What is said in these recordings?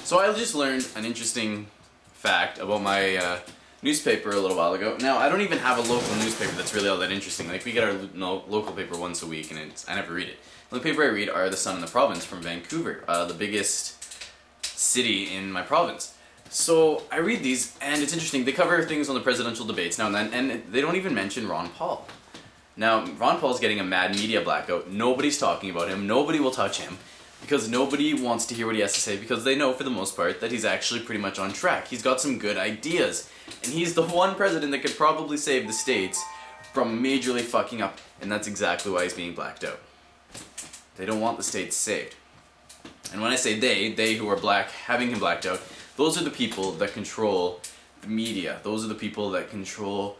So I just learned an interesting fact about my newspaper a little while ago. Now, I don't even have a local newspaper that's really all that interesting. Like, we get our local paper once a week, and I never read it. The only paper I read are The Sun and the Province from Vancouver, the biggest city in my province. So I read these, and it's interesting. They cover things on the presidential debates now and then, and they don't even mention Ron Paul. Now, Ron Paul's getting a mad media blackout. Nobody's talking about him. Nobody will touch him. Because nobody wants to hear what he has to say, because they know for the most part that he's actually pretty much on track. He's got some good ideas, and he's the one president that could probably save the states from majorly fucking up, and that's exactly why he's being blacked out. They don't want the states saved. And when I say they who are black, having him blacked out, those are the people that control the media. Those are the people that control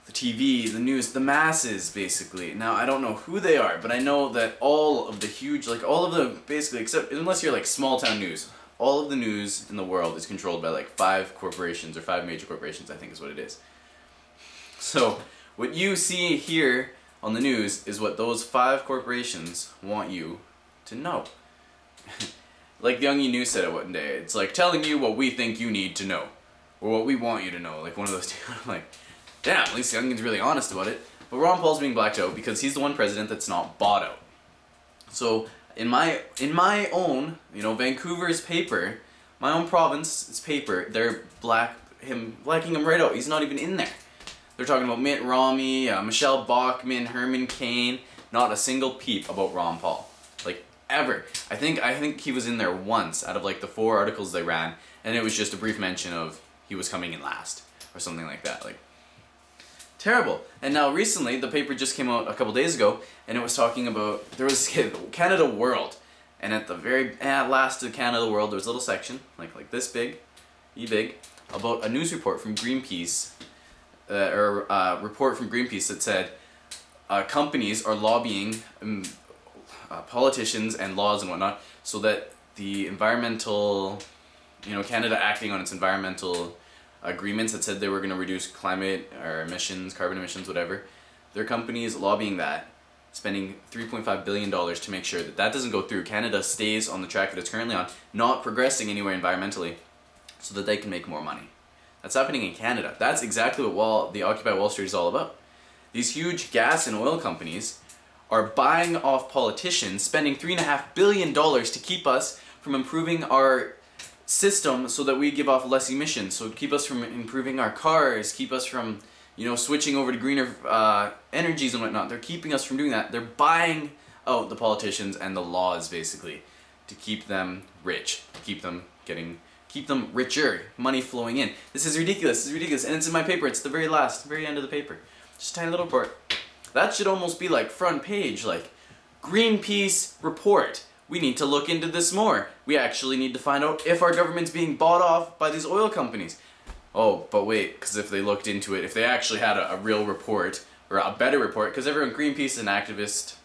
the TV, the news, the masses, basically. Now, I don't know who they are, but I know that all of the huge, like, all of the, basically, except, unless you're, like, small-town news, all of the news in the world is controlled by, like, 5 corporations, or 5 major corporations, I think is what it is. So, what you see here on the news is what those 5 corporations want you to know. Like the Young News said it one day, it's like telling you what we think you need to know, or what we want you to know, like one of those two. I'm like, damn, at least Youngkin's really honest about it. But Ron Paul's being blacked out because he's the one president that's not bought out. So in my own, Vancouver's paper, my own province's paper, they're blacking him right out. He's not even in there. They're talking about Mitt Romney, Michelle Bachmann, Herman Cain. Not a single peep about Ron Paul, like ever. I think he was in there once out of like the 4 articles they ran, and it was just a brief mention of he was coming in last or something like that. Like, terrible. And now recently, the paper just came out a couple days ago, and it was talking about, there was Canada World, and at the very last of Canada World, there was a little section, like this big, big, about a news report from Greenpeace, report from Greenpeace that said companies are lobbying politicians and laws and whatnot so that the environmental, Canada acting on its environmental agreements that said they were going to reduce climate or emissions, carbon emissions, whatever. Their company is lobbying that, spending $3.5 billion to make sure that that doesn't go through. Canada stays on the track that it's currently on, not progressing anywhere environmentally, so that they can make more money. That's happening in Canada. That's exactly what the Occupy Wall Street is all about. These huge gas and oil companies are buying off politicians, spending $3.5 billion to keep us from improving our system so that we give off less emissions, so keep us from improving our cars, keep us from, switching over to greener energies and whatnot. They're keeping us from doing that. They're buying out the politicians and the laws, basically, to keep them rich, keep them richer, money flowing in. This is ridiculous, and it's in my paper. It's the very end of the paper. Just a tiny little report. That should almost be like front page, like, Greenpeace report. We need to look into this more. We actually need to find out if our government's being bought off by these oil companies. Oh, but wait, because if they looked into it, if they actually had a real report, or a better report, because Greenpeace is an activist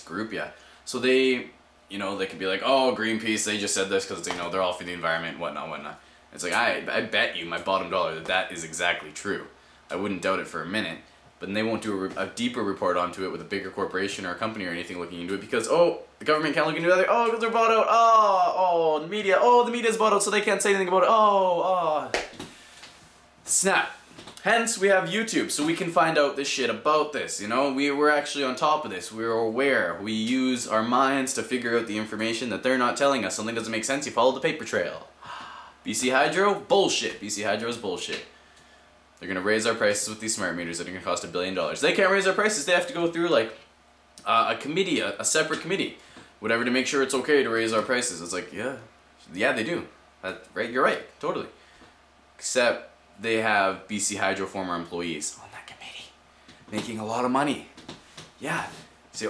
group, yeah. So they, they could be like, oh, Greenpeace, they just said this because, they're all for the environment, whatnot. It's like, I bet you my bottom dollar that is exactly true. I wouldn't doubt it for a minute. But then they won't do a deeper report onto it with a bigger corporation or a company or anything looking into it because, the government can't look into it. Oh, because they're bought out. The media. Oh, the media's bought out, so they can't say anything about it. Snap. Hence, we have YouTube, so we can find out this shit about this, We're actually on top of this. We're aware. We use our minds to figure out the information that they're not telling us. Something doesn't make sense, you follow the paper trail. BC Hydro? Bullshit. BC Hydro is bullshit. They're going to raise our prices with these smart meters that are going to cost $1 billion. They can't raise our prices. They have to go through, like, a committee, a separate committee, whatever, to make sure it's okay to raise our prices. It's like, yeah, they do. Right, you're right, totally. Except they have BC Hydro former employees on that committee, making a lot of money. Yeah. Say,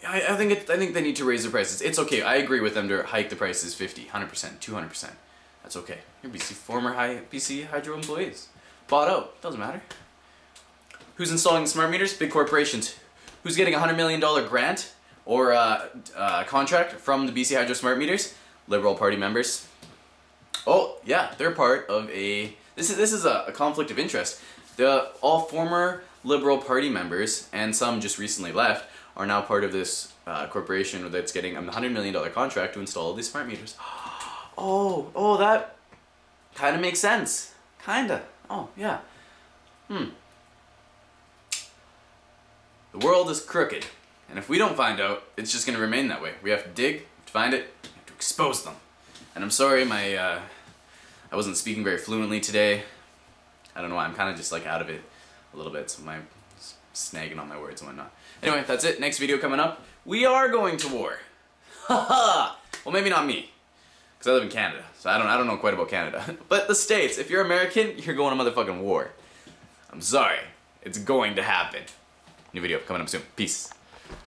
I think they need to raise the prices. It's okay. I agree with them to hike the prices 50%, 100%, 200%. That's okay. You're former BC Hydro employees. Bought out. Doesn't matter. Who's installing the smart meters? Big corporations. Who's getting a $100 million grant or contract from the BC Hydro smart meters? Liberal Party members. Oh, yeah, they're part of a... This is a conflict of interest. All former Liberal Party members, and some just recently left, are now part of this corporation that's getting a $100 million contract to install these smart meters. Oh, that kind of makes sense. Kinda. Oh, yeah. The world is crooked. And if we don't find out, it's just gonna remain that way. We have to dig, we have to find it, we have to expose them. And I'm sorry, I wasn't speaking very fluently today. I don't know why, I'm kind of just like out of it a little bit, so my snagging on my words and whatnot. Anyway, that's it. Next video coming up. We are going to war. Haha! Well, maybe not me, because I live in Canada, so I don't know quite about Canada. But the States, if you're American, you're going to motherfucking war. I'm sorry. It's going to happen. New video coming up soon. Peace.